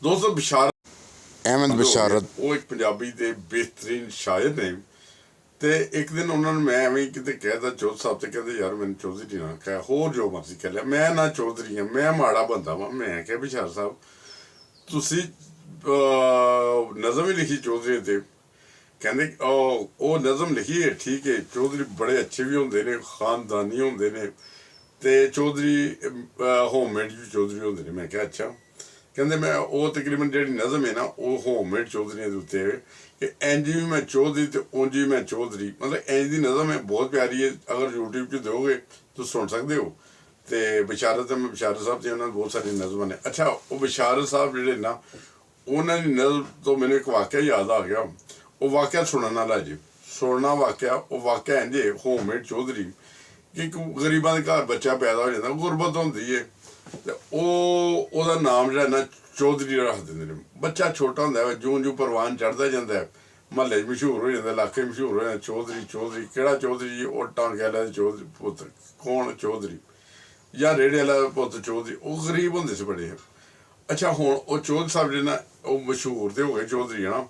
ਦੋਸਤੋ ਬਿਸ਼ਾਰਤ ਅਹਿਮਦ ਬਸ਼ਾਰਤ ਉਹ ਇੱਕ ਪੰਜਾਬੀ ਦੇ ਬਿਹਤਰੀਨ ਸ਼ਾਇਰ ਨੇ। ਤੇ ਇੱਕ ਦਿਨ ਉਹਨਾਂ ਨੂੰ ਮੈਂ ਐਵੇਂ ਕਿਤੇ ਕਹਿਦਾ ਚੌਧਰੀ ਸਾਹਿਬ ਤੇ ਕਹਿੰਦੇ ਯਾਰ ਮੈਨੂੰ ਚੌਧਰੀ ਨਾ ਕਹਿ, ਹੋਰ ਜੋ ਮਰਜ਼ੀ ਕਹਿ ਲਿਆ, ਮੈਂ ਨਾ ਚੌਧਰੀ ਹਾਂ, ਮੈਂ ਮਾੜਾ ਬੰਦਾ ਵਾਂ। ਮੈਂ ਕਿਹਾ ਬਿਸ਼ਾਰਤ ਸਾਹਿਬ ਤੁਸੀਂ ਨਜ਼ਮ ਹੀ ਲਿਖੀ ਚੌਧਰੀ ਤੇ? ਕਹਿੰਦੇ ਉਹ ਨਜ਼ਮ ਲਿਖੀ ਹੈ, ਠੀਕ ਹੈ, ਚੌਧਰੀ ਬੜੇ ਅੱਛੇ ਵੀ ਹੁੰਦੇ ਨੇ, ਖਾਨਦਾਨੀ ਹੁੰਦੇ ਨੇ, ਤੇ ਚੌਧਰੀ ਹੋਮਮੇਡ ਵੀ ਚੌਧਰੀ ਹੁੰਦੇ ਨੇ। ਮੈਂ ਕਿਹਾ ਅੱਛਾ। ਕਹਿੰਦੇ ਮੈਂ ਉਹ ਤਕਰੀਬਨ ਜਿਹੜੀ ਨਜ਼ਮ ਹੈ ਨਾ ਉਹ ਹੋਮਮੇਡ ਚੌਧਰੀਆਂ ਦੇ ਉੱਤੇ ਹੈ ਕਿ ਇੰਝ ਵੀ ਮੈਂ ਚੌਧਰੀ ਤੇ ਉਂਝ ਵੀ ਮੈਂ ਚੌਧਰੀ, ਮਤਲਬ ਇੰਝ ਦੀ ਨਜ਼ਮ ਹੈ, ਬਹੁਤ ਪਿਆਰੀ ਹੈ। ਅਗਰ YouTube 'ਚ ਦਿਓਗੇ ਤੁਸੀਂ ਸੁਣ ਸਕਦੇ ਹੋ। ਤੇ ਬਿਸ਼ਾਰਤ ਬਿਸ਼ਾਰਤ ਸਾਹਿਬ ਤੇ ਉਹਨਾਂ ਬਹੁਤ ਸਾਰੀਆਂ ਨਜ਼ਮਾਂ ਨੇ। ਅੱਛਾ, ਉਹ ਬਿਸ਼ਾਰਤ ਸਾਹਿਬ ਜਿਹੜੇ ਨਾ ਉਹਨਾਂ ਦੀ ਨਜ਼ਮ ਤੋਂ ਮੈਨੂੰ ਇੱਕ ਵਾਕਿਆ ਯਾਦ ਆ ਗਿਆ। ਉਹ ਵਾਕਿਆ ਸੁਣਨ ਵਾਲਾ ਜੀ, ਸੁਣਨਾ ਵਾਕਿਆ। ਉਹ ਵਾਕਿਆ ਇੰਝ ਹੋਮਮੇਡ ਚੌਧਰੀ ਕਿ ਇੱਕ ਗਰੀਬਾਂ ਦੇ ਘਰ ਬੱਚਾ ਪੈਦਾ ਹੋ ਜਾਂਦਾ, ਗੁਰਬਤ ਹੁੰਦੀ ਹੈ, ਤੇ ਉਹਦਾ ਨਾਮ ਜਿਹੜਾ ਨਾ ਚੌਧਰੀ ਰੱਖ ਦਿੰਦੇ ਨੇ। ਬੱਚਾ ਛੋਟਾ ਹੁੰਦਾ ਹੈ, ਜੂੰ ਜੂੰ ਪ੍ਰਵਾਨ ਚੜ੍ਹਦਾ ਜਾਂਦਾ ਹੈ, ਮਹੱਲੇ 'ਚ ਮਸ਼ਹੂਰ ਹੋ ਜਾਂਦਾ, ਇਲਾਕੇ ਮਸ਼ਹੂਰ ਹੋ ਜਾਂਦਾ, ਚੌਧਰੀ ਚੌਧਰੀ। ਕਿਹੜਾ ਚੌਧਰੀ ਜੀ? ਉਹ ਟਾਂਗੇ ਵਾਲਾ ਚੌਧਰੀ ਪੁੱਤ। ਕੌਣ ਚੌਧਰੀ? ਜਾਂ ਰੇੜੇ ਵਾਲਾ ਪੁੱਤ ਚੌਧਰੀ। ਉਹ ਗਰੀਬ ਹੁੰਦੇ ਸੀ ਬੜੇ। ਅੱਛਾ, ਹੁਣ ਉਹ ਚੌਧਰੀ ਸਾਹਿਬ ਜਿਹੜੇ ਨਾ ਉਹ ਮਸ਼ਹੂਰ ਤੇ ਹੋ ਗਏ ਚੌਧਰੀ ਨਾ।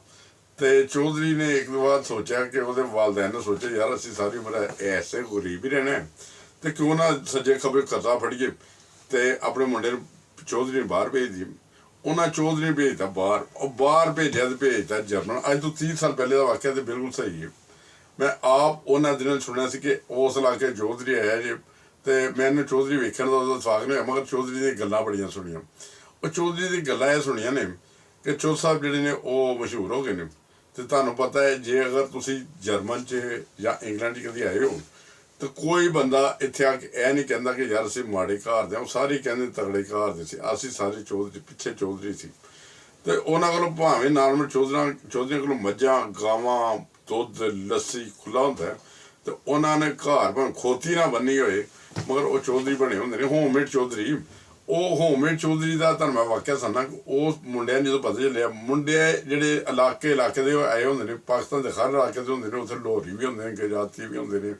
ਤੇ ਚੌਧਰੀ ਨੇ ਇੱਕ ਦੋ ਵਾਰ ਸੋਚਿਆ ਕਿ ਉਹਦੇ ਵਾਲਦੈਨ ਨੇ ਸੋਚਿਆ ਯਾਰ ਅਸੀਂ ਸਾਰੀ ਉਮਰ ਐਸੇ ਗਰੀਬ ਹੀ ਰਹਿਣਾ ਤੇ ਕਿਉਂ ਨਾ ਸੱਜੇ ਖੱਬੇ ਕਰਜ਼ਾ ਫੜੀਏ। ਤੇ ਆਪਣੇ ਮੁੰਡੇ ਨੂੰ ਚੌਧਰੀ ਨੇ ਬਾਹਰ ਭੇਜ ਦੀ। ਉਹਨਾਂ ਚੌਧਰੀ ਨੇ ਭੇਜਤਾ ਬਾਹਰ। ਉਹ ਬਾਹਰ ਭੇਜਿਆ ਤੇ ਭੇਜਤਾ ਜਰਮਨ। ਅੱਜ ਤੋਂ 30 ਸਾਲ ਪਹਿਲੇ ਦਾ ਵਾਕਿਆ ਤੇ ਬਿਲਕੁਲ ਸਹੀ ਹੈ। ਮੈਂ ਆਪ ਉਹਨਾਂ ਦਿਨਾਂ ਸੁਣਿਆ ਸੀ ਕਿ ਉਸ ਇਲਾਕੇ ਚੌਧਰੀ ਆਇਆ ਜੇ, ਤੇ ਮੈਨੂੰ ਚੌਧਰੀ ਵੇਖਣ ਦਾ ਉਹਦਾ ਸਵਾਗ ਨਹੀਂ ਹੋਇਆ, ਮਗਰ ਚੌਧਰੀ ਦੀਆਂ ਗੱਲਾਂ ਬੜੀਆਂ ਸੁਣੀਆਂ। ਉਹ ਚੌਧਰੀ ਦੀ ਗੱਲਾਂ ਇਹ ਸੁਣੀਆਂ ਨੇ ਕਿ ਚੌਧਰੀ ਸਾਹਿਬ ਜਿਹੜੇ ਨੇ ਉਹ ਮਸ਼ਹੂਰ ਹੋ ਗਏ ਨੇ। ਤੇ ਤੁਹਾਨੂੰ ਪਤਾ ਹੈ ਜੇ ਅਗਰ ਤੁਸੀਂ ਜਰਮਨ 'ਚ ਜਾਂ ਇੰਗਲੈਂਡ 'ਚ ਕਦੀ ਆਏ ਹੋ ਤੇ ਕੋਈ ਬੰਦਾ ਇੱਥੇ ਆ ਕੇ ਇਹ ਨਹੀਂ ਕਹਿੰਦਾ ਕਿ ਯਾਰ ਅਸੀਂ ਮਾੜੇ ਘਰ ਦੇ ਹਾਂ। ਉਹ ਸਾਰੇ ਕਹਿੰਦੇ ਤਗੜੇ ਘਰ ਦੇ ਸੀ। ਅਸੀਂ ਸਾਰੇ ਚੌਧਰੀ ਪਿੱਛੇ ਚੌਧਰੀ ਸੀ। ਤੇ ਉਹਨਾਂ ਕੋਲੋਂ ਭਾਵੇਂ ਨਾਰਮਲ ਚੌਧਰੀਆਂ ਕੋਲੋਂ ਮੱਝਾਂ ਗਾਵਾਂ ਦੁੱਧ ਲੱਸੀ ਖੁੱਲ੍ਹਾ ਹੁੰਦਾ ਹੈ, ਤੇ ਉਹਨਾਂ ਨੇ ਘਰ ਭਾਵੇਂ ਖੋਤੀ ਨਾ ਬੰਨੀ ਹੋਏ ਮਗਰ ਉਹ ਚੌਧਰੀ ਬਣੇ ਹੁੰਦੇ ਨੇ, ਹੋਮਮੇਡ ਚੌਧਰੀ। ਉਹ ਹੋਮਮੇਡ ਚੌਧਰੀ ਦਾ ਤੁਹਾਨੂੰ ਮੈਂ ਵਾਕਿਆ ਸੁਣਨਾ। ਉਹ ਮੁੰਡਿਆਂ ਨੂੰ ਜਦੋਂ ਪਤਾ ਚੱਲਿਆ, ਮੁੰਡੇ ਜਿਹੜੇ ਇਲਾਕੇ ਦੇ ਆਏ ਹੁੰਦੇ ਨੇ, ਪਾਕਿਸਤਾਨ ਦੇ ਹਰ ਇਲਾਕੇ ਦੇ ਹੁੰਦੇ ਨੇ, ਉੱਥੇ ਲੋਹਰੀ ਵੀ ਹੁੰਦੇ ਨੇ, ਗੁਜਰਾਤੀ ਵੀ ਹੁੰਦੇ ਨੇ,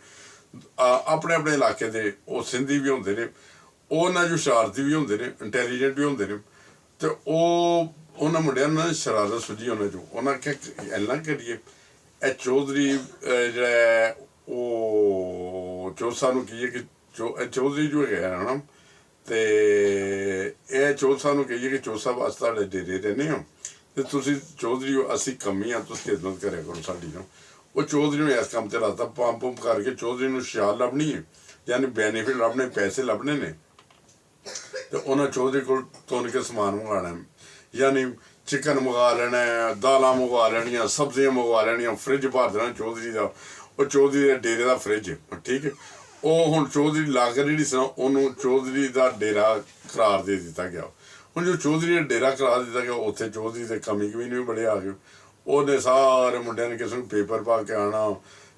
ਆਪਣੇ ਆਪਣੇ ਇਲਾਕੇ ਦੇ ਉਹ ਸਿੰਧੀ ਵੀ ਹੁੰਦੇ ਨੇ। ਉਹਨਾਂ 'ਚ ਸ਼ਰਾਰਤੀ ਵੀ ਹੁੰਦੇ ਨੇ, ਇੰਟੈਲੀਜੈਂਟ ਵੀ ਹੁੰਦੇ ਨੇ। ਤੇ ਉਹਨਾਂ ਮੁੰਡਿਆਂ ਨਾਲ ਸ਼ਰਾਰਤ ਸੁਝੀ ਉਹਨਾਂ 'ਚੋਂ। ਉਹਨਾਂ ਕਿਹਾ ਐਨਾ ਕਰੀਏ ਇਹ ਚੌਧਰੀ ਜਿਹੜਾ ਉਹ ਚੌਧਰੀ ਸਾਹਿਬ ਨੂੰ ਕਹੀਏ ਕਿ ਚੌਧਰੀ ਜੋ ਹੈਗਾ ਹੈ ਨਾ, ਤੇ ਇਹ ਚੌਧਰੀ ਸਾਹਿਬ ਨੂੰ ਕਹੀਏ ਕਿ ਚੌਧਰੀ ਸਾਹਿਬ ਅਸੀਂ ਤੁਹਾਡੇ ਡੇਰੇ ਰਹਿੰਦੇ ਹਾਂ ਤੇ ਤੁਸੀਂ ਚੌਧਰੀ ਹੋ, ਅਸੀਂ ਕਮੀ ਹਾਂ, ਤੁਸੀਂ ਖਿਦਮਤ ਕਰਿਆ ਕਰੋ ਸਾਡੀ ਨਾ। ਉਹ ਚੌਧਰੀ ਨੂੰ ਇਸ ਕੰਮ ਤੇ ਲਾਤਾ, ਪੰਪ ਕਰਕੇ ਚੌਧਰੀ ਨੂੰ ਸ਼ਾਲ ਲੱਭਣੀ ਹੈ, ਯਾਨੀ ਬੈਨੀਫਿਟ ਲੱਭਣੇ, ਪੈਸੇ ਲੱਭਣੇ ਨੇ। ਤੇ ਉਹਨਾਂ ਚੌਧਰੀ ਕੋਲ ਤੁੰਨ ਕੇ ਸਮਾਨ ਮੰਗਵਾਉਣਾ, ਯਾਨੀ ਚਿਕਨ ਮੰਗਵਾ ਲੈਣਾ, ਦਾਲਾਂ ਮੰਗਵਾ ਲੈਣੀਆਂ, ਸਬਜ਼ੀਆਂ ਮੰਗਵਾ ਲੈਣੀਆਂ, ਫਰਿੱਜ ਭਰ ਦੇਣਾ ਚੌਧਰੀ ਦਾ। ਉਹ ਚੌਧਰੀ ਦੇ ਡੇਰੇ ਦਾ ਫਰਿੱਜ, ਠੀਕ ਹੈ। ਉਹ ਹੁਣ ਚੌਧਰੀ ਲਾਗਰ ਜਿਹੜੀ ਸੀ ਨਾ ਉਹਨੂੰ ਚੌਧਰੀ ਦਾ ਡੇਰਾ ਕਰਾਰ ਦੇ ਦਿੱਤਾ ਗਿਆ। ਹੁਣ ਜੋ ਚੌਧਰੀ ਦਾ ਡੇਰਾ ਕਰਾਰ ਦਿੱਤਾ ਗਿਆ, ਉੱਥੇ ਚੌਧਰੀ ਦੇ ਕਮੀ ਕਮੀਨੇ ਵੀ ਬੜੇ ਆ ਗਏ। ਉਹਨੇ ਸਾਰੇ ਮੁੰਡਿਆਂ ਨੇ ਕਿਸੇ ਨੂੰ ਪੇਪਰ ਪਾ ਕੇ ਆਉਣਾ,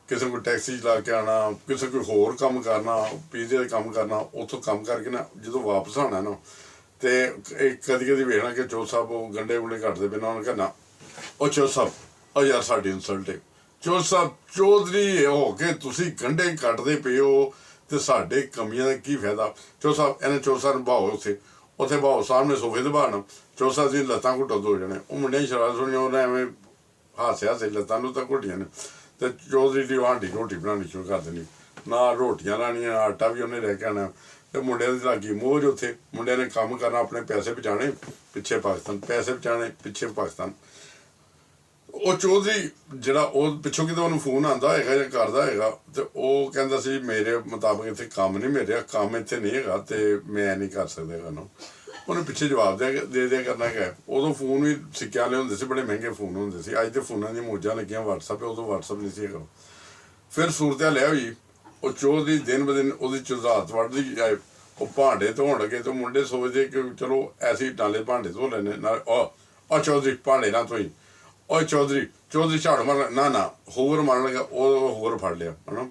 ਕਿਸੇ ਨੂੰ ਟੈਕਸੀ ਚਲਾ ਕੇ ਆਉਣਾ, ਕਿਸੇ ਕੋਈ ਹੋਰ ਕੰਮ ਕਰਨਾ, ਪੀਜ਼ੇ ਦਾ ਕੰਮ ਕਰਨਾ। ਉੱਥੋਂ ਕੰਮ ਕਰਕੇ ਨਾ ਜਦੋਂ ਵਾਪਸ ਆਉਣਾ ਨਾ, ਤੇ ਕਦੀ ਕਦੀ ਵੇਖਣਾ ਕਿ ਚੌਧਰੀ ਸਾਹਿਬ ਉਹ ਗੰਡੇ ਗੁੰਡੇ ਕੱਟਦੇ ਪਏ ਨਾ। ਉਹਨੇ ਕਹਿਣਾ ਉਹ ਚੌਧਰੀ ਸਾਹਿਬ ਉਹ ਯਾਰ ਸਾਡੀ ਇਨਸਲਟ ਹੈ। ਚੌਧਰੀ ਸਾਹਿਬ ਚੌਧਰੀ ਹੋ ਕੇ ਤੁਸੀਂ ਗੰਡੇ ਕੱਟਦੇ ਪਏ ਹੋ ਤੇ ਸਾਡੇ ਕਮੀਆਂ ਦਾ ਕੀ ਫਾਇਦਾ? ਚੌਧਰੀ ਸਾਹਿਬ ਇਹਨੇ ਚੌਧਰੀ ਸਾਹਿਬ ਨੂੰ ਭਾਓ, ਉੱਥੇ ਭਾਓ ਸਾਹਮਣੇ ਸੋਫੇ ਤੇ ਬਾਹਣਾ। ਚੌਧਰੀ ਸਾਹਿਬ ਦੀ ਲੱਤਾਂ ਘੁੱਟੋ ਦੋ ਜਣੇ। ਉਹ ਮੁੰਡਿਆਂ ਦੀ ਸ਼ਰਾਰਤ ਸੁਣੀ, ਉਹਨੇ ਐਵੇਂ ਹਾਸਿਆ ਸੀ, ਲੱਤਾਂ ਨੂੰ ਤਾਂ ਘੁੱਟੀਆਂ ਨੇ। ਤੇ ਚੌਧਰੀ ਦੀ ਆਂਟੀ ਰੋਟੀ ਬਣਾਉਣੀ ਸ਼ੁਰੂ ਕਰ ਦੇਣੀ, ਨਾਲ ਰੋਟੀਆਂ ਲਾਉਣੀਆਂ, ਆਟਾ ਵੀ ਉਹਨੇ ਲੈ ਕੇ ਆਉਣਾ। ਤੇ ਮੁੰਡਿਆਂ ਦੀ ਲੱਗੀ ਮੋਜ। ਉੱਥੇ ਮੁੰਡਿਆਂ ਨੇ ਕੰਮ ਕਰਨਾ, ਆਪਣੇ ਪੈਸੇ ਬਚਾਉਣੇ, ਪਿੱਛੇ ਪਾਕਿਸਤਾਨ, ਪੈਸੇ ਬਚਾਉਣੇ, ਪਿੱਛੇ ਪਾਕਿਸਤਾਨ। ਉਹ ਚੌਧਰੀ ਜਿਹੜਾ ਉਹ ਪਿੱਛੋਂ ਕਿਤੇ ਉਹਨੂੰ ਫੋਨ ਆਉਂਦਾ ਹੈਗਾ ਜਾਂ ਕਰਦਾ ਹੈਗਾ, ਤੇ ਉਹ ਕਹਿੰਦਾ ਸੀ ਮੇਰੇ ਮੁਤਾਬਕ ਇੱਥੇ ਕੰਮ ਨਹੀਂ ਮਿਲ ਰਿਹਾ, ਕੰਮ ਇੱਥੇ ਨਹੀਂ ਹੈਗਾ ਤੇ ਮੈਂ ਨਹੀਂ ਕਰ ਸਕਦਾ ਹੈਗਾ ਨਾ। ਉਹਨੇ ਪਿੱਛੇ ਜਵਾਬ ਦੇ ਦਿਆ ਕਰਨਾ ਹੈਗਾ। ਉਦੋਂ ਫੋਨ ਵੀ ਸਿੱਕਿਆਂ ਵਾਲੇ ਹੁੰਦੇ ਸੀ, ਬੜੇ ਮਹਿੰਗੇ ਫੋਨ ਹੁੰਦੇ ਸੀ। ਅੱਜ ਤੇ ਫੋਨਾਂ ਦੀਆਂ ਮੌਜਾਂ ਲੱਗੀਆਂ, ਵਟਸਐਪ, ਉਦੋਂ ਵਟਸਐਪ ਨਹੀਂ ਸੀ ਹੈਗਾ। ਫਿਰ ਸੂਰਤ ਲਿਆ ਹੋਈ, ਉਹ ਚੌਧਰੀ ਦਿਨ ਬ ਦਿਨ ਉਹਦੀ ਚੁਜ਼ਾਤ ਵੱਧਦੀ ਜਾਏ। ਉਹ ਭਾਂਡੇ ਧੋਣ ਲੱਗੇ ਤੇ ਮੁੰਡੇ ਸੋਚਦੇ ਕਿ ਚਲੋ ਐਸੀ ਨਾਲੇ ਭਾਂਡੇ ਧੋ ਲੈਣੇ ਨਾਲ। ਉਹ ਚੌਧਰੀ ਭਾਂਡੇ ਨਾ ਧੋਈ, ਉਹ ਚੌਧਰੀ ਝਾੜੂ ਮਾਰ ਨਾ ਹੋਰ ਮਾਰਨ ਲੱਗਾ, ਉਹ ਹੋਰ ਫੜ ਲਿਆ ਹੈ ਨਾ।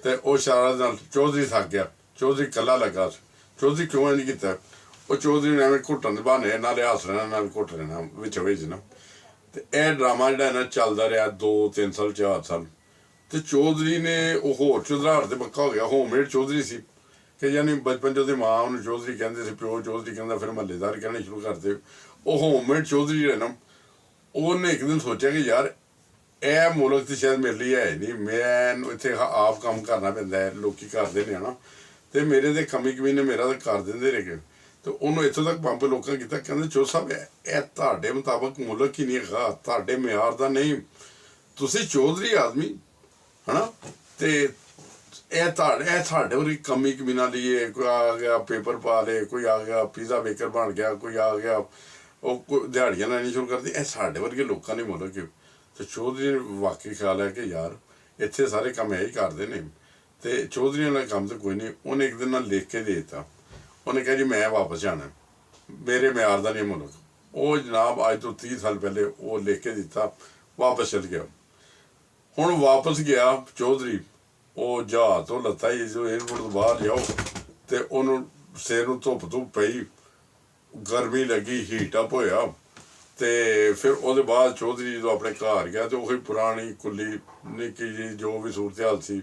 ਤੇ ਉਹ ਸ਼ਰਾਰਤ ਨਾਲ ਚੌਧਰੀ ਥੱਕ ਗਿਆ। ਚੌਧਰੀ ਇਕੱਲਾ ਲੱਗਾ ਸੀ। ਚੌਧਰੀ ਕਿਉਂ ਇੰਝ ਕੀਤਾ? ਉਹ ਚੌਧਰੀ ਨੇ ਐਵੇਂ ਘੁੱਟਣ ਦੇ ਬਹਾਨੇ ਨਾਲੇ ਹੱਸ ਲੈਣਾ ਨਾਲ ਘੁੱਟ ਲੈਣਾ ਵਿੱਚ ਨਾ। ਤੇ ਇਹ ਡਰਾਮਾ ਜਿਹੜਾ ਨਾ ਚੱਲਦਾ ਰਿਹਾ 2-3 ਸਾਲ 4 ਸਾਲ। ਤੇ ਚੌਧਰੀ ਨੇ ਉਹ ਹੋਰ ਚੁਧਰਾਹਟ ਤੇ ਪੱਕਾ ਹੋ ਗਿਆ। ਹੋਮਮੇਡ ਚੌਧਰੀ ਸੀ ਕਿ ਯਾਨੀ ਬਚਪਨ 'ਚ ਉਹਦੀ ਮਾਂ ਉਹਨੂੰ ਚੌਧਰੀ ਕਹਿੰਦੇ ਸੀ, ਪਿਓ ਚੌਧਰੀ ਕਹਿੰਦਾ, ਫਿਰ ਮਹੱਲੇਦਾਰ ਕਹਿਣੇ ਸ਼ੁਰੂ ਕਰਦੇ। ਉਹ ਹੋਮਮੇਡ ਚੌਧਰੀ ਹੈ ਨਾ, ਉਹਨੇ ਇੱਕ ਦਿਨ ਸੋਚਿਆ ਕਿ ਯਾਰ ਇਹ ਮੁਲਕ ਤੇ ਸ਼ਾਇਦ ਮੇਰੇ ਲਈ ਹੈ ਨਹੀਂ, ਮੈਂ ਇੱਥੇ ਆਪ ਕੰਮ ਕਰਨਾ ਪੈਂਦਾ ਹੈ, ਲੋਕੀ ਕਰਦੇ ਨੇ ਹਨਾ, ਤੇ ਮੇਰੇ ਤੇ ਕਮੀ ਕਮੀਨੇ ਮੇਰਾ ਤਾਂ ਕਰ ਦਿੰਦੇ ਰਹੇ। ਤੇ ਉਹਨੂੰ ਇੱਥੋਂ ਤੱਕ ਪੰਪ ਲੋਕਾਂ ਕੀਤਾ, ਕਹਿੰਦੇ ਚੋ ਸਾਹਿਬ ਇਹ ਤੁਹਾਡੇ ਮੁਤਾਬਕ ਮੁਲਕ ਹੀ ਨਹੀਂ ਹੈਗਾ, ਤੁਹਾਡੇ ਮਿਆਰ ਦਾ ਨਹੀਂ, ਤੁਸੀਂ ਚੌਧਰੀ ਆਦਮੀ ਹਨਾ, ਤੇ ਇਹ ਤੁਹਾਡੇ ਵਰਗੀ ਕਮੀ ਕਮੀਨਾ ਲਈਏ, ਕੋਈ ਆ ਗਿਆ ਪੇਪਰ ਪਾ ਲੇ, ਕੋਈ ਆ ਗਿਆ ਪੀਜ਼ਾ ਮੇਕਰ ਬਣ ਗਿਆ, ਕੋਈ ਆ ਗਿਆ ਉਹ ਦਿਹਾੜੀਆਂ ਲੈਣੀ ਸ਼ੁਰੂ ਕਰਦੀ, ਇਹ ਸਾਡੇ ਵਰਗੇ ਲੋਕਾਂ ਨੇ ਮੁਲਕ। ਤੇ ਚੌਧਰੀ ਨੇ ਵਾਕਈ ਖਿਆਲ ਹੈ ਕਿ ਯਾਰ ਇੱਥੇ ਸਾਰੇ ਕੰਮ ਇਹ ਹੀ ਕਰਦੇ ਨੇ, ਤੇ ਚੌਧਰੀਆਂ ਵਾਲਾ ਕੰਮ ਤਾਂ ਕੋਈ ਨਹੀਂ। ਉਹਨੇ ਇੱਕ ਦਿਨ ਨਾਲ ਲਿਖ ਕੇ ਦੇ ਦਿੱਤਾ, ਉਹਨੇ ਕਿਹਾ ਜੀ ਮੈਂ ਵਾਪਸ ਜਾਣਾ, ਮੇਰੇ ਮਿਆਰ ਦਾ ਨਹੀਂ ਮੁਲਕ। ਉਹ ਜਨਾਬ ਅੱਜ ਤੋਂ 30 ਸਾਲ ਪਹਿਲੇ ਉਹ ਲਿਖ ਕੇ ਦਿੱਤਾ, ਵਾਪਸ ਚਲ ਗਿਆ। ਹੁਣ ਵਾਪਸ ਗਿਆ ਚੌਧਰੀ, ਉਹ ਜਹਾਜ਼ ਤੋਂ ਲੱਤਾ ਹੀ ਜੋ ਏਅਰਪੋਰਟ ਤੋਂ ਬਾਹਰ ਜਾਓ, ਤੇ ਉਹਨੂੰ ਸਿਰ ਨੂੰ ਧੁੱਪ ਪਈ, ਗਰਮੀ ਲੱਗੀ, ਹੀਟ ਅਪ ਹੋਇਆ। ਤੇ ਫਿਰ ਉਹਦੇ ਬਾਅਦ ਚੌਧਰੀ ਜਦੋਂ ਆਪਣੇ ਘਰ ਗਿਆ ਤੇ ਉਹੀ ਪੁਰਾਣੀ ਕੁੱਲੀ ਨਿੱਕੀ ਜੀ ਜੋ ਵੀ ਸੂਰਤ ਹਾਲ ਸੀ,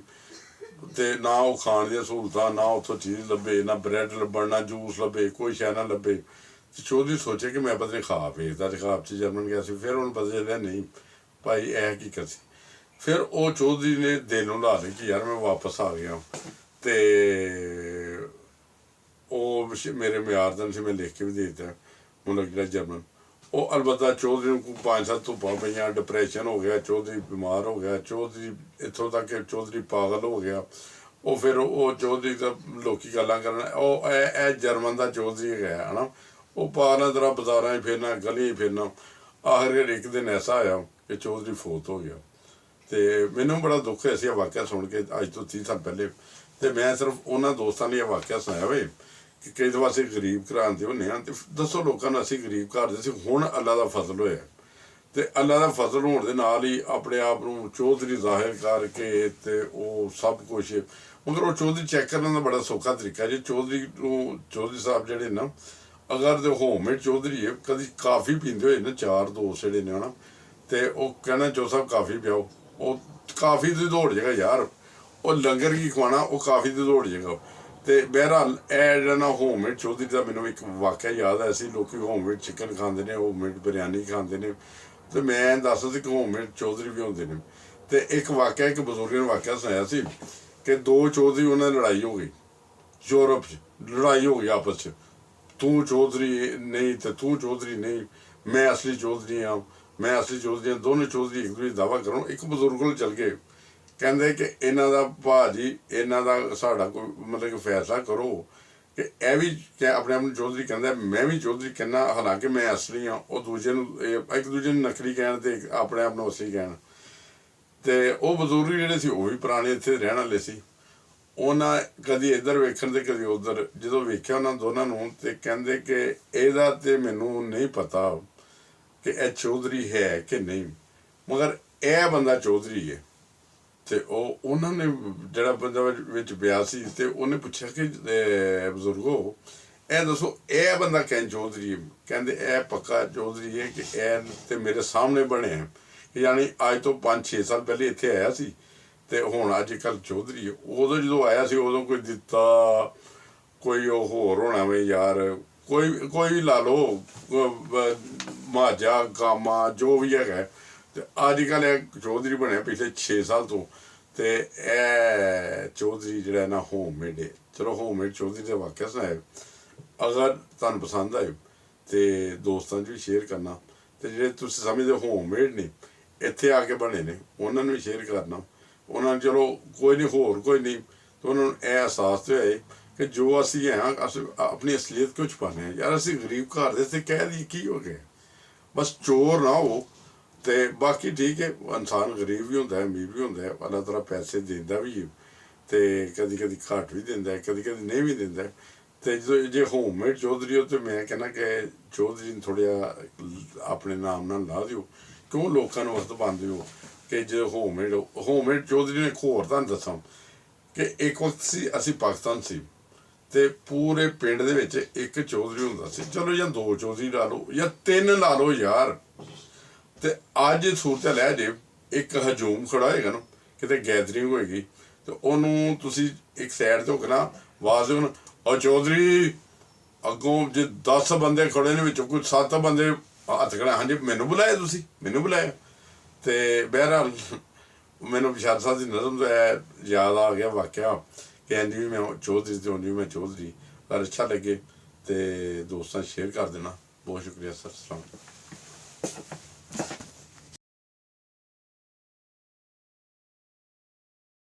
ਤੇ ਨਾ ਉਹ ਖਾਣ ਦੀਆਂ ਸਹੂਲਤਾਂ, ਨਾ ਉੱਥੋਂ ਚੀਜ਼ ਲੱਭੇ, ਨਾ ਬ੍ਰੈਡ ਲੱਭਣ, ਨਾ ਜੂਸ ਲੱਭੇ, ਕੋਈ ਸ਼ੈ ਨਾ ਲੱਭੇ। ਤੇ ਚੌਧਰੀ ਸੋਚੇ ਕਿ ਮੈਂ ਪਤਾ ਨਹੀਂ ਖਾਬ ਵੇਚਦਾ, ਤੇ ਖਾਬ 'ਚ ਜਰਮਨ ਗਿਆ ਸੀ। ਫਿਰ ਉਹਨੂੰ ਪਤਾ ਚੱਲਿਆ ਨਹੀਂ ਭਾਈ ਇਹ ਕੀ ਕਰ ਸੀ। ਫਿਰ ਉਹ ਚੌਧਰੀ ਨੇ ਦਿਲ ਨੂੰ ਲਾ ਲਈ ਕਿ ਯਾਰ ਮੈਂ ਵਾਪਸ ਆ ਗਿਆ, ਤੇ ਉਹ ਮੇਰੇ ਮਿਆਰ ਦਾ ਨਹੀਂ ਸੀ, ਮੈਂ ਲਿਖ ਕੇ ਵੀ ਦੇ ਦਿੱਤਾ ਮੁਲਕ ਜਿਹੜਾ ਜਰਮਨ। ਉਹ ਅਲਬੱਤਾ ਚੌਧਰੀ ਨੂੰ 5-7 ਧੁੱਪਾਂ ਪਈਆਂ, ਡਿਪਰੈਸ਼ਨ ਹੋ ਗਿਆ, ਚੌਧਰੀ ਬਿਮਾਰ ਹੋ ਗਿਆ, ਚੌਧਰੀ ਇੱਥੋਂ ਤੱਕ ਕਿ ਚੌਧਰੀ ਪਾਗਲ ਹੋ ਗਿਆ। ਉਹ ਫਿਰ ਉਹ ਚੌਧਰੀ ਦਾ ਲੋਕੀ ਗੱਲਾਂ ਕਰਨ, ਉਹ ਇਹ ਜਰਮਨ ਦਾ ਚੌਧਰੀ ਹੈਗਾ ਹਨਾ, ਉਹ ਪਾਗਲਾਂ ਤਰ੍ਹਾਂ ਬਾਜ਼ਾਰਾਂ 'ਚ ਫਿਰਨਾ, ਗਲੀਆਂ 'ਚ ਫਿਰਨਾ। ਆਖਿਰ ਇੱਕ ਦਿਨ ਐਸਾ ਆਇਆ ਕਿ ਚੌਧਰੀ ਫੌਤ ਹੋ ਗਿਆ। ਤੇ ਮੈਨੂੰ ਬੜਾ ਦੁੱਖ ਹੋਇਆ ਸੀ ਇਹ ਵਾਕਿਆ ਸੁਣ ਕੇ ਅੱਜ ਤੋਂ 30 ਸਾਲ ਪਹਿਲੇ। ਤੇ ਮੈਂ ਸਿਰਫ ਉਹਨਾਂ ਦੋਸਤਾਂ ਲਈ ਇਹ ਵਾਕਿਆ ਸੁਣਾਇਆ ਵੇ ਕਿ ਕਈ ਦਫਾ ਅਸੀਂ ਗਰੀਬ ਘਰਾਂ ਦੇ ਹੁੰਦੇ ਹਾਂ, ਤੇ ਦੱਸੋ ਲੋਕਾਂ ਨੂੰ ਅਸੀਂ ਗਰੀਬ ਘਰ ਦੇ ਸੀ। ਹੁਣ ਅੱਲਾ ਦਾ ਫਜ਼ਲ ਹੋਇਆ, ਤੇ ਅੱਲਾ ਦਾ ਫਜ਼ਲ ਹੋਣ ਦੇ ਨਾਲ ਹੀ ਆਪਣੇ ਆਪ ਨੂੰ ਚੌਧਰੀ ਜ਼ਾਹਿਰ ਕਰਕੇ ਤੇ ਉਹ ਸਭ ਕੁਛ। ਮਗਰ ਉਹ ਚੌਧਰੀ ਚੈੱਕ ਕਰਨ ਦਾ ਬੜਾ ਸੌਖਾ ਤਰੀਕਾ ਜੀ। ਚੌਧਰੀ ਸਾਹਿਬ ਜਿਹੜੇ ਨਾ, ਅਗਰ ਤੇ ਹੋਮਮੇਡ ਚੌਧਰੀ ਹੈ, ਕਦੀ ਕਾਫੀ ਪੀਂਦੇ ਹੋਏ ਨਾ, 4 ਦੋਸਤ ਜਿਹੜੇ ਨੇ ਹਨਾ, ਤੇ ਉਹ ਕਹਿਣਾ ਚੌ ਸਾਹਿਬ ਕਾਫੀ ਪਿਆਓ, ਉਹ ਕਾਫੀ ਦੀ ਦੌੜ ਜਾਏਗਾ ਯਾਰ, ਉਹ ਲੰਗਰ ਕੀ ਖਵਾਉਣਾ, ਉਹ ਕਾਫੀ ਦੀ ਦੌੜ ਜਾਏਗਾ। ਤੇ ਬਹਿਰਹਾਲ ਇਹ ਜਿਹੜਾ ਨਾ ਹੋਮਮੇਡ ਚੌਧਰੀ ਦਾ ਮੈਨੂੰ ਇੱਕ ਵਾਕਿਆ ਯਾਦ ਆਇਆ ਸੀ। ਲੋਕੀ ਹੋਮਮੇਡ ਚਿਕਨ ਖਾਂਦੇ ਨੇ, ਹੋਮਮੇਡ ਬਿਰਿਆਨੀ ਖਾਂਦੇ ਨੇ, ਤੇ ਮੈਂ ਦੱਸਦਾ ਸੀ ਕਿ ਹੋਮਮੇਡ ਚੌਧਰੀ ਵੀ ਹੁੰਦੇ ਨੇ। ਤੇ ਇੱਕ ਵਾਕਿਆ, ਇੱਕ ਬਜ਼ੁਰਗ ਨੇ ਵਾਕਿਆ ਸੁਣਾਇਆ ਸੀ ਕਿ 2 ਚੌਧਰੀ ਉਹਨਾਂ ਦੀ ਲੜਾਈ ਹੋ ਗਈ, ਯੂਰਪ 'ਚ ਲੜਾਈ ਹੋ ਗਈ ਆਪਸ 'ਚ, ਤੂੰ ਚੌਧਰੀ ਨਹੀਂ ਤੇ ਤੂੰ ਚੌਧਰੀ ਨਹੀਂ, ਮੈਂ ਅਸਲੀ ਚੌਧਰੀ ਹਾਂ, ਮੈਂ ਅਸਲੀ ਚੌਧਰੀ ਹਾਂ। ਦੋਨੇ ਚੌਧਰੀ ਇੱਕ ਦੂਜੇ ਦਾਅਵਾ ਕਰੋ। ਇੱਕ ਬਜ਼ੁਰਗ ਕੋਲ ਚਲ ਗਏ, ਕਹਿੰਦੇ ਕਿ ਇਹਨਾਂ ਦਾ ਭਾਜੀ, ਇਹਨਾਂ ਦਾ ਸਾਡਾ ਕੋਈ ਮਤਲਬ ਕਿ ਫੈਸਲਾ ਕਰੋ ਕਿ ਇਹ ਵੀ ਆਪਣੇ ਆਪ ਨੂੰ ਚੌਧਰੀ ਕਹਿੰਦਾ, ਮੈਂ ਵੀ ਚੌਧਰੀ ਕਹਿੰਦਾ, ਹਾਲਾਂਕਿ ਮੈਂ ਅਸਲੀ ਹਾਂ। ਉਹ ਦੂਜੇ ਨੂੰ ਇੱਕ ਦੂਜੇ ਨੂੰ ਨਕਲੀ ਕਹਿਣ ਤੇ ਆਪਣੇ ਆਪ ਨੂੰ ਅਸਲੀ ਕਹਿਣ। ਤੇ ਉਹ ਬਜ਼ੁਰਗ ਜਿਹੜੇ ਸੀ ਉਹ ਵੀ ਪੁਰਾਣੇ ਇੱਥੇ ਰਹਿਣ ਵਾਲੇ ਸੀ। ਉਹਨਾਂ ਕਦੀ ਇੱਧਰ ਵੇਖਣ ਤੇ ਕਦੀ ਉੱਧਰ, ਜਦੋਂ ਵੇਖਿਆ ਉਹਨਾਂ ਦੋਨਾਂ ਨੂੰ, ਤੇ ਕਹਿੰਦੇ ਕਿ ਇਹਦਾ ਤੇ ਮੈਨੂੰ ਨਹੀਂ ਪਤਾ ਕਿ ਇਹ ਚੌਧਰੀ ਹੈ ਕਿ ਨਹੀਂ, ਮਗਰ ਇਹ ਬੰਦਾ ਚੌਧਰੀ ਹੈ। ਤੇ ਉਹਨਾਂ ਨੇ ਜਿਹੜਾ ਬੰਦਾ ਵਿੱਚ ਪਿਆ ਸੀ, ਤੇ ਉਹਨੇ ਪੁੱਛਿਆ ਕਿ ਬਜ਼ੁਰਗੋ ਇਹ ਦੱਸੋ ਇਹ ਬੰਦਾ ਕਹਿੰ ਚੌਧਰੀ ਹੈ? ਕਹਿੰਦੇ ਇਹ ਪੱਕਾ ਚੌਧਰੀ ਹੈ ਕਿ ਇਹ ਤੇ ਮੇਰੇ ਸਾਹਮਣੇ ਬਣਿਆ, ਯਾਨੀ ਅੱਜ ਤੋਂ 5-6 ਸਾਲ ਪਹਿਲੇ ਇੱਥੇ ਆਇਆ ਸੀ, ਤੇ ਹੁਣ ਅੱਜ ਕੱਲ੍ਹ ਚੌਧਰੀ ਹੈ। ਉਦੋਂ ਜਦੋਂ ਆਇਆ ਸੀ ਉਦੋਂ ਕੋਈ ਦਿੱਤਾ, ਕੋਈ ਉਹ ਹੋਰ ਹੋਣਾ ਵੇ ਯਾਰ, ਕੋਈ ਵੀ ਲਾ ਲਓ, ਮਾਝਾ ਕਾਮਾ ਜੋ ਵੀ ਹੈਗਾ। ਤੇ ਅੱਜ ਕੱਲ੍ਹ ਇਹ ਚੌਧਰੀ ਬਣਿਆ ਪਿਛਲੇ 6 ਸਾਲ ਤੋਂ। ਤੇ ਇਹ ਚੌਧਰੀ ਜਿਹੜਾ ਨਾ ਹੋਮਮੇਡ ਹੈ। ਚਲੋ ਹੋਮਮੇਡ ਚੌਧਰੀ ਦਾ ਵਾਕਿਆ ਸੁਣਾਇਆ, ਅਗਰ ਤੁਹਾਨੂੰ ਪਸੰਦ ਆਏ ਤੇ ਦੋਸਤਾਂ 'ਚ ਵੀ ਸ਼ੇਅਰ ਕਰਨਾ, ਤੇ ਜਿਹੜੇ ਤੁਸੀਂ ਸਮਝਦੇ ਹੋਮਮੇਡ ਨੇ ਇੱਥੇ ਆ ਕੇ ਬਣੇ ਨੇ ਉਹਨਾਂ ਨੂੰ ਵੀ ਸ਼ੇਅਰ ਕਰਨਾ। ਉਹਨਾਂ ਨੂੰ ਚਲੋ ਕੋਈ ਨਹੀਂ, ਹੋਰ ਕੋਈ ਨਹੀਂ, ਤੇ ਉਹਨਾਂ ਨੂੰ ਇਹ ਅਹਿਸਾਸ ਤੇ ਹੋਏ ਕਿ ਜੋ ਅਸੀਂ ਹਾਂ, ਅਸੀਂ ਆਪਣੀ ਅਸਲੀਅਤ ਕਿਉਂ ਛੁਪਾਉਂਦੇ ਹਾਂ ਯਾਰ। ਅਸੀਂ ਗਰੀਬ ਘਰ ਦੇ ਤੇ ਕਹਿ ਦਈਏ ਕੀ ਹੋ ਗਿਆ, ਬਸ ਚੋਰ ਨਾ ਹੋ। ਤੇ ਬਾਕੀ ਠੀਕ ਹੈ, ਇਨਸਾਨ ਗਰੀਬ ਵੀ ਹੁੰਦਾ ਹੈ, ਅਮੀਰ ਵੀ ਹੁੰਦਾ ਹੈ, ਅੱਲਾਹ ਤਾਲਾ ਪੈਸੇ ਦਿੰਦਾ ਵੀ ਹੈ, ਤੇ ਕਦੀ ਕਦੀ ਘੱਟ ਵੀ ਦਿੰਦਾ ਹੈ, ਕਦੀ ਕਦੀ ਨਹੀਂ ਵੀ ਦਿੰਦਾ। ਤੇ ਜਦੋਂ ਜੇ ਹੋਮਮੇਡ ਚੌਧਰੀ ਹੋ, ਤੇ ਮੈਂ ਕਹਿੰਦਾ ਕਿ ਚੌਧਰੀ ਨੂੰ ਥੋੜ੍ਹਾ ਆਪਣੇ ਨਾਮ ਨਾਲ ਲਾ ਦਿਓ, ਕਿਉਂ ਲੋਕਾਂ ਨੂੰ ਵਰਤ ਪਾਉਂਦੇ ਹੋ ਕਿ ਜੇ ਹੋਮਮੇਡ ਚੌਧਰੀ ਨੇ। ਇੱਕ ਹੋਰ ਤੁਹਾਨੂੰ ਦੱਸਾਂ ਕਿ ਇੱਕ ਵਕਤ ਸੀ, ਅਸੀਂ ਪਾਕਿਸਤਾਨ ਸੀ, ਤੇ ਪੂਰੇ ਪਿੰਡ ਦੇ ਵਿੱਚ ਇੱਕ ਚੌਧਰੀ ਹੁੰਦਾ ਸੀ। ਚਲੋ ਜਾਂ 2 ਚੌਧਰੀ ਲਾ ਲਓ ਜਾਂ 3 ਲਾ ਲਓ ਯਾਰ। ਤੇ ਅੱਜ ਸੂਰਤ ਲੈ ਜੇ ਇੱਕ ਹਜੂਮ ਖੜਾ ਹੋਏਗਾ ਨਾ, ਕਿਤੇ ਗੈਦਰਿੰਗ ਹੋਏਗੀ, ਤੇ ਉਹਨੂੰ ਤੁਸੀਂ ਇੱਕ ਸਾਈਡ ਤੋਂ ਕਹਿਣਾ, ਆਵਾਜ਼ ਦੇਣਾ, ਉਹ ਚੌਧਰੀ ਅੱਗੋਂ ਜੇ 10 ਬੰਦੇ ਖੜੇ ਨੇ ਵਿੱਚੋਂ ਕੋਈ 7 ਬੰਦੇ ਹੱਥ ਖੜਾ, ਹਾਂਜੀ ਮੈਨੂੰ ਬੁਲਾਇਆ, ਤੁਸੀਂ ਮੈਨੂੰ ਬੁਲਾਇਆ। ਤੇ ਬਹਿਰਹਾਲ ਮੈਨੂੰ ਬਸ਼ਾਰਤ ਸਾਹਿਬ ਦੀ ਨਜ਼ਮ ਤੋਂ ਇਹ ਯਾਦ ਆ ਗਿਆ ਵਾਕਿਆ ਕਿ ਇੰਝ ਵੀ ਮੈਂ ਚੌਧਰੀ ਤੇ ਉਂਝ ਵੀ ਮੈਂ ਚੌਧਰੀ। ਪਰ ਅੱਛਾ ਲੱਗੇ ਤੇ ਦੋਸਤਾਂ ਸ਼ੇਅਰ ਕਰ ਦੇਣਾ। ਬਹੁਤ ਸ਼ੁਕਰੀਆ ਸਰ। ਅਸਲਾਮ।